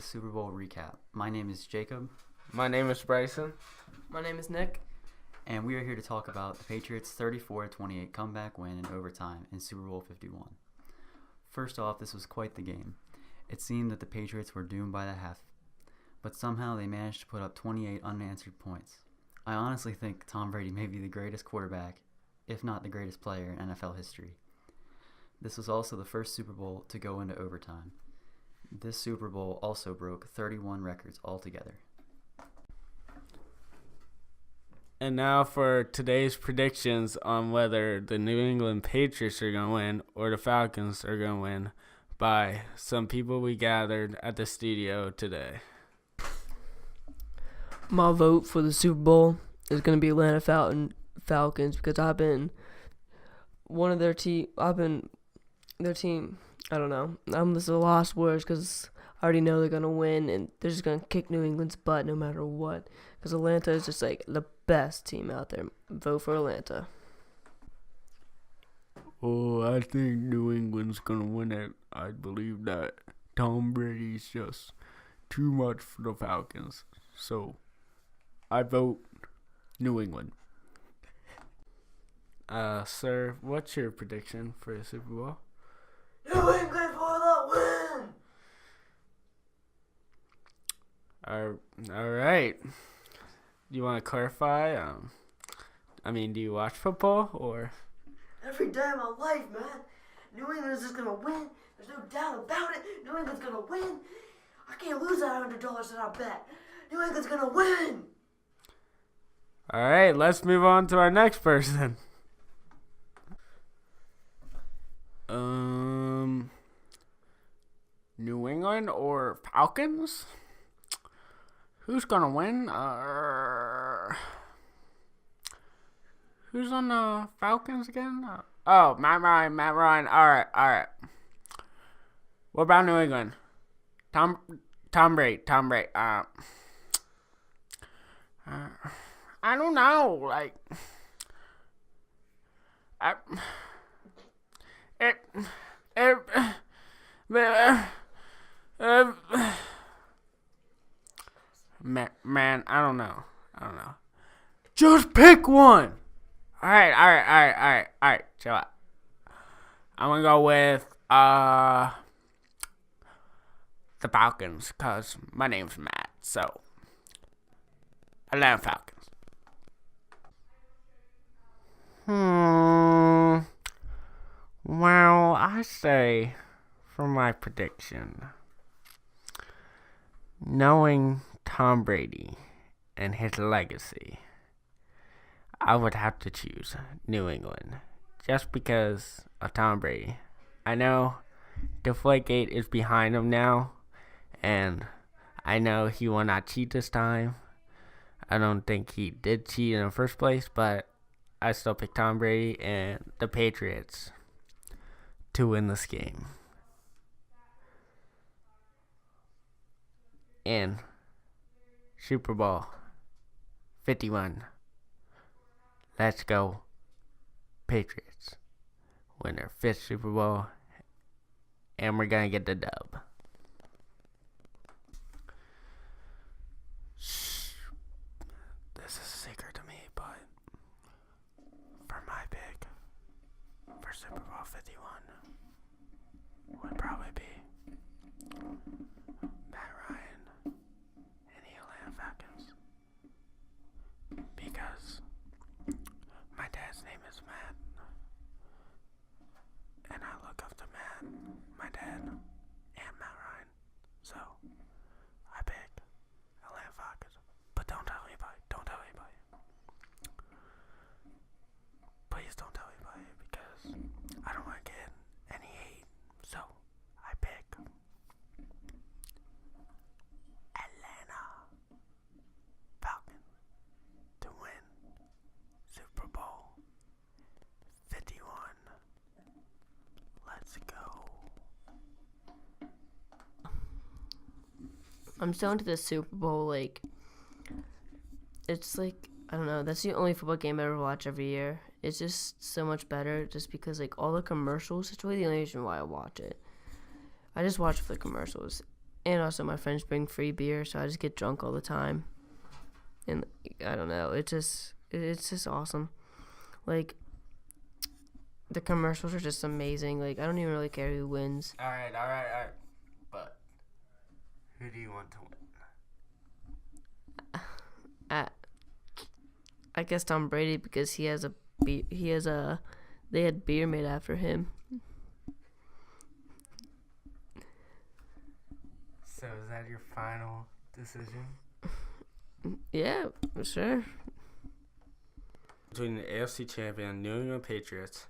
the Super Bowl recap. My name is Jacob, My name is Bryson. My name is Nick. and we are here to talk about the Patriots' 34-28 comeback win in overtime in Super Bowl 51. First off, this was quite the game. It seemed that the Patriots were doomed by the half, but somehow they managed to put up 28 unanswered points. I honestly think Tom Brady may be the greatest quarterback, if not the greatest player in NFL history. This was also the first Super Bowl to go into overtime. This Super Bowl also broke 31 records altogether. And now for today's predictions on whether the New England Patriots are going to win or the Falcons are going to win by some people we gathered at the studio today. My vote for the Super Bowl is going to be Atlanta Falcons because I've been their team. I don't know. I'm just a lost words because I already know they're going to win and they're just going to kick New England's butt no matter what. Because Atlanta is just like the best team out there. Vote for Atlanta. Oh, I think New England's going to win it. I believe that Tom Brady's just too much for the Falcons. So, I vote New England. Sir, what's your prediction for the Super Bowl? New England for the win! All right. Do you want to clarify? Do you watch football or? Every day of my life, man. New England's just gonna win. There's no doubt about it. New England's gonna win. I can't lose that $100 that I bet. New England's gonna win. All right, let's move on to our next person. New England or Falcons? Who's gonna win? Who's on the Falcons again? Matt Ryan. All right. What about New England? Tom Brady. I don't know. Man, I don't know. Just pick one. All right. Chill out. I'm gonna go with the Falcons because my name's Matt. So, Atlanta Falcons. Well, I say for my prediction, knowing Tom Brady and his legacy, I would have to choose New England just because of Tom Brady. I know Deflategate is behind him now, and I know he will not cheat this time. I don't think he did cheat in the first place, but I still pick Tom Brady and the Patriots to win this game. And Super Bowl 51. Let's go, Patriots. Win their 5th Super Bowl, and we're going to get the dub. Shh. This is a secret to me, but for my pick for Super Bowl 51 would probably be Matt Ryan and the Atlanta Falcons. Because my dad's name is Matt, and I look up to Matt, my dad, and Matt Ryan. So, I pick Atlanta Falcons. But don't tell anybody. Please don't tell anybody because I don't want to get any hate. So, I pick Atlanta Falcons to win Super Bowl 51. Let's go. I'm so into this Super Bowl. It's I don't know. That's the only football game I ever watch every year. It's just so much better just because, all the commercials, it's really the only reason why I watch it. I just watch for the commercials. And also, my friends bring free beer, so I just get drunk all the time. And I don't know, it's just awesome. Like, the commercials are just amazing. Like, I don't even really care who wins. All right. But who do you want to win? I guess Tom Brady, because they had beer made after him. So is that your final decision? Yeah, sure. Between the AFC champion New England Patriots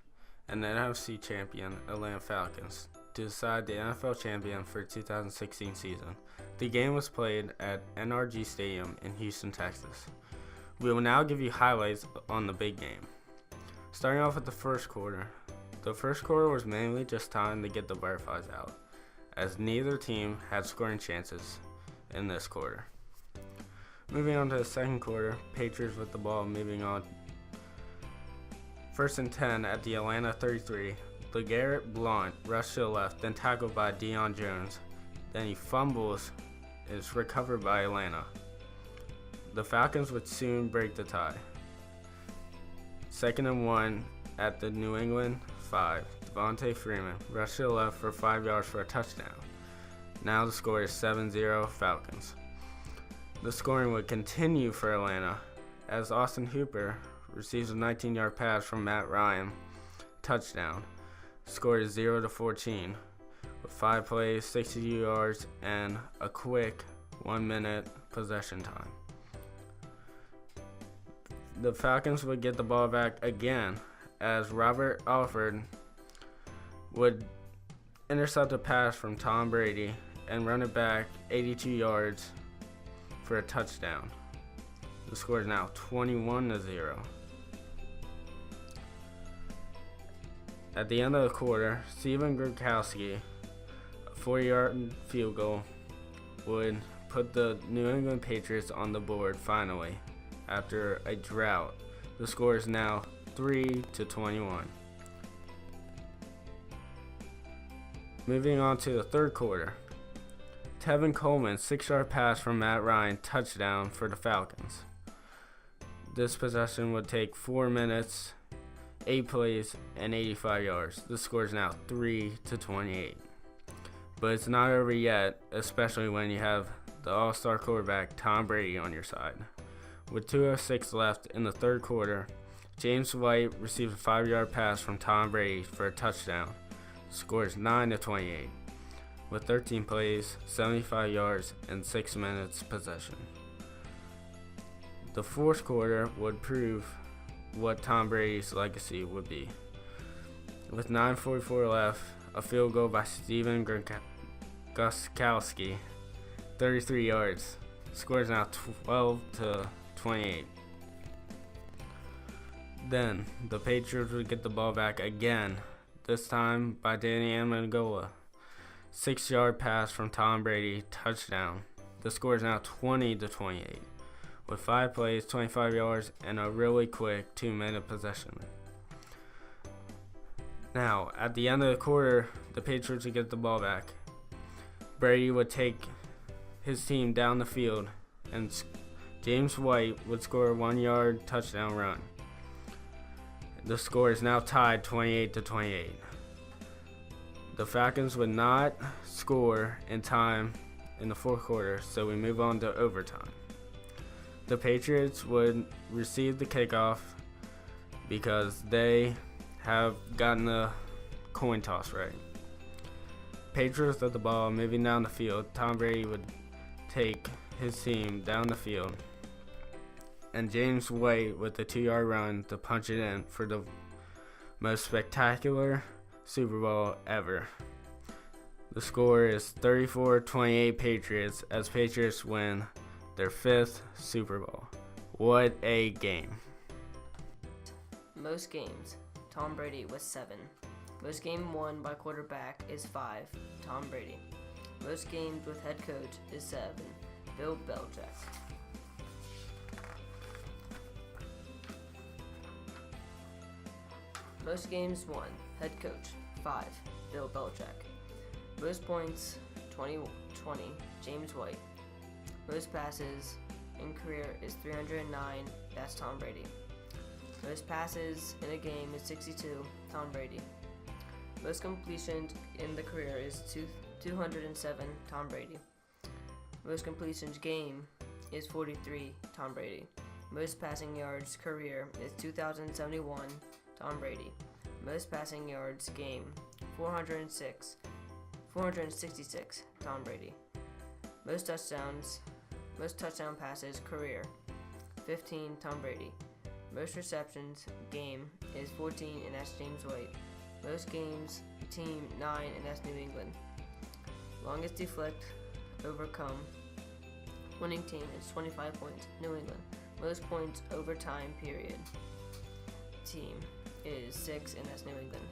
and the NFC champion Atlanta Falcons to decide the NFL champion for 2016 season. The game was played at NRG Stadium in Houston, Texas. We will now give you highlights on the big game. Starting off with the first quarter. The first quarter was mainly just time to get the butterflies out, as neither team had scoring chances in this quarter. Moving on to the second quarter, Patriots with the ball moving on. 1st and 10 at the Atlanta 33. LeGarrette Blount rushed to the left, then tackled by Deion Jones. Then he fumbles, is recovered by Atlanta. The Falcons would soon break the tie. 2nd and 1 at the New England 5. Devontae Freeman rushed to the left for 5 yards for a touchdown. Now the score is 7-0 Falcons. The scoring would continue for Atlanta as Austin Hooper receives a 19-yard pass from Matt Ryan. Touchdown. Score is 0-14 with 5 plays, 62 yards, and a quick 1-minute possession time. The Falcons would get the ball back again as Robert Alford would intercept a pass from Tom Brady and run it back 82 yards for a touchdown. The score is now 21-0. At the end of the quarter, Steven Gronkowski, a 4-yard field goal, would put the New England Patriots on the board finally after a drought. The score is now 3-21. Moving on to the third quarter. Tevin Coleman, 6-yard pass from Matt Ryan, touchdown for the Falcons. This possession would take 4 minutes, 8 plays, and 85 yards. The score is now 3-28. But it's not over yet, especially when you have the all-star quarterback Tom Brady on your side. With 2:06 left in the third quarter, James White receives a 5-yard pass from Tom Brady for a touchdown. The score is 9-28. With 13 plays, 75 yards, and 6 minutes possession. The fourth quarter would prove what Tom Brady's legacy would be. With 9:44 left, a field goal by Steven Gronkowski, 33 yards. The score is now 12-28. Then the Patriots would get the ball back again, this time by Danny Amendola. 6-yard pass from Tom Brady, touchdown. The score is now 20-28. With 5 plays, 25 yards, and a really quick 2-minute possession. Now, at the end of the quarter, the Patriots would get the ball back. Brady would take his team down the field, and James White would score a 1-yard touchdown run. The score is now tied 28-28. The Falcons would not score in time in the fourth quarter, so we move on to overtime. The Patriots would receive the kickoff because they have gotten the coin toss right. Patriots with the ball moving down the field. Tom Brady would take his team down the field, and James White with a 2-yard run to punch it in for the most spectacular Super Bowl ever. The score is 34-28 Patriots as Patriots win their 5th Super Bowl. What a game. Most games, Tom Brady with 7. Most game won by quarterback is 5, Tom Brady. Most games with head coach is 7, Bill Belichick. Most games won, head coach, 5, Bill Belichick. Most points 2020, James White. Most passes in career is 309. That's Tom Brady. Most passes in a game is 62. Tom Brady. Most completions in the career is 207. Tom Brady. Most completions game is 43. Tom Brady. Most passing yards career is 2,071. Tom Brady. Most passing yards game 466. Tom Brady. Most touchdown passes career 15. Tom Brady. Most receptions game is 14, and that's James White. Most games team 9, and that's New England. Longest deflect overcome winning team is 25 points, New England. Most points overtime period team is 6, and that's New England.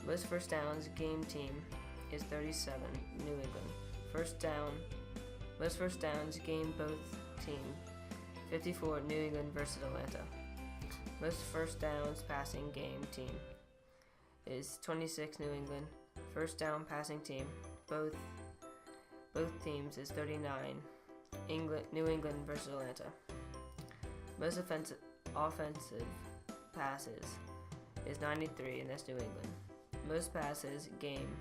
Most first downs game team is 37, New England. Most first downs game both team 54, New England versus Atlanta. Most first downs passing game team is 26, New England. First down passing team both teams is 39, New England versus Atlanta. Most offensive passes is 93, and that's New England. Most passes game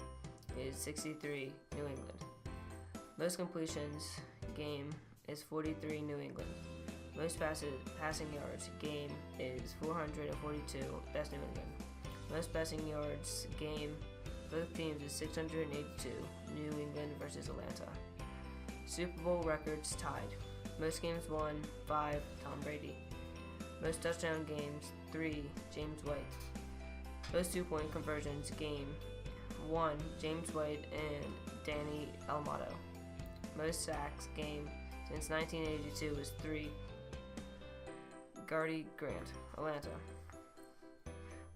is 63, New England. Most completions game is 43, New England. Most passing yards game is 442, that's New England. Most passing yards game, both teams is 682, New England versus Atlanta. Super Bowl records tied. Most games won, 5, Tom Brady. Most touchdown games, 3, James White. Most 2-point conversions game, 1, James White and Danny Almato. Most sacks game since 1982 is 3, Gardy Grant, Atlanta.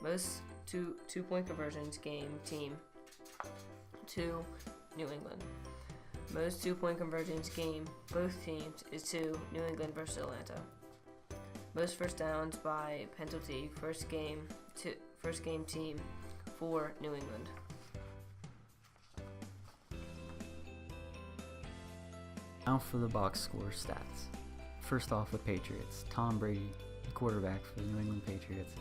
Most 2-point conversions game team, 2, New England. Most 2-point conversions game both teams is 2, New England versus Atlanta. Most first downs by penalty first game team, 4, New England. Now for the box score stats. First off, the Patriots. Tom Brady, the quarterback for the New England Patriots,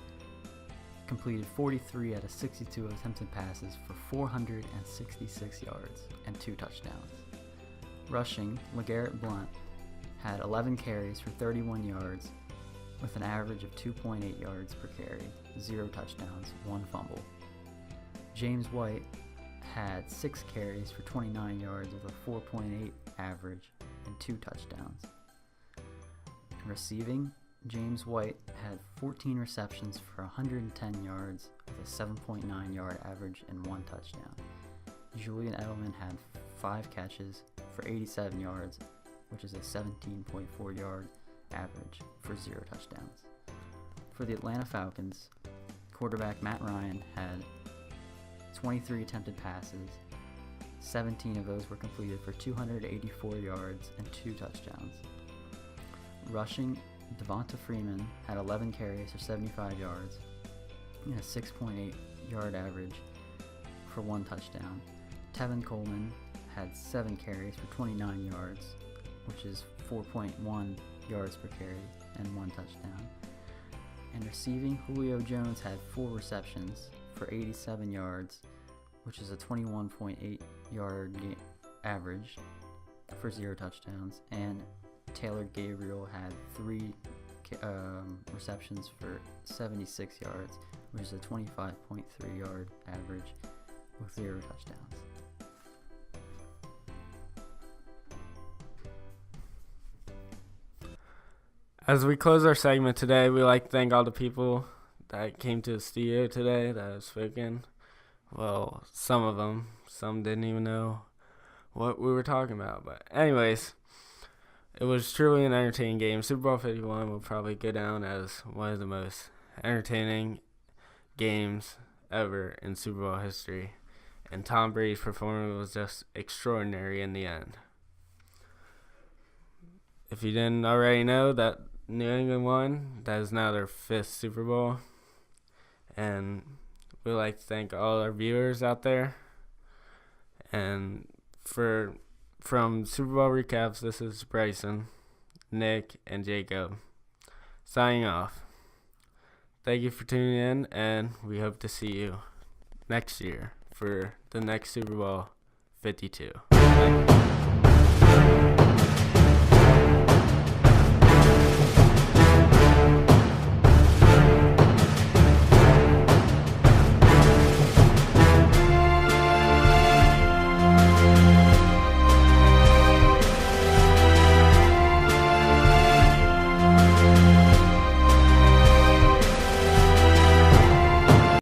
completed 43 out of 62 attempted passes for 466 yards and 2 touchdowns. Rushing, LeGarrette Blount had 11 carries for 31 yards with an average of 2.8 yards per carry, 0 touchdowns, 1 fumble. James White had 6 carries for 29 yards with a 4.8 average and 2 touchdowns. Receiving, James White had 14 receptions for 110 yards with a 7.9 yard average and 1 touchdown. Julian Edelman had 5 catches for 87 yards, which is a 17.4 yard average for 0 touchdowns. For the Atlanta Falcons, quarterback Matt Ryan had 23 attempted passes. 17 of those were completed for 284 yards and 2 touchdowns. Rushing, Devonta Freeman had 11 carries for 75 yards and a 6.8 yard average for 1 touchdown. Tevin Coleman had 7 carries for 29 yards, which is 4.1 yards per carry and 1 touchdown. And receiving, Julio Jones had 4 receptions for 87 yards, which is a 21.8 yard average for 0 touchdowns. And Taylor Gabriel had 3 receptions for 76 yards, which is a 25.3 yard average with 0 touchdowns. As we close our segment today, we like to thank all the people that came to the studio today that have spoken. Well, some of them. Some didn't even know what we were talking about. But anyways, it was truly an entertaining game. Super Bowl 51 will probably go down as one of the most entertaining games ever in Super Bowl history. And Tom Brady's performance was just extraordinary in the end. If you didn't already know, that New England won. That is now their 5th Super Bowl. And we'd like to thank all our viewers out there. And from Super Bowl Recaps, this is Bryson, Nick, and Jacob signing off. Thank you for tuning in, and we hope to see you next year for the next Super Bowl 52. Bye.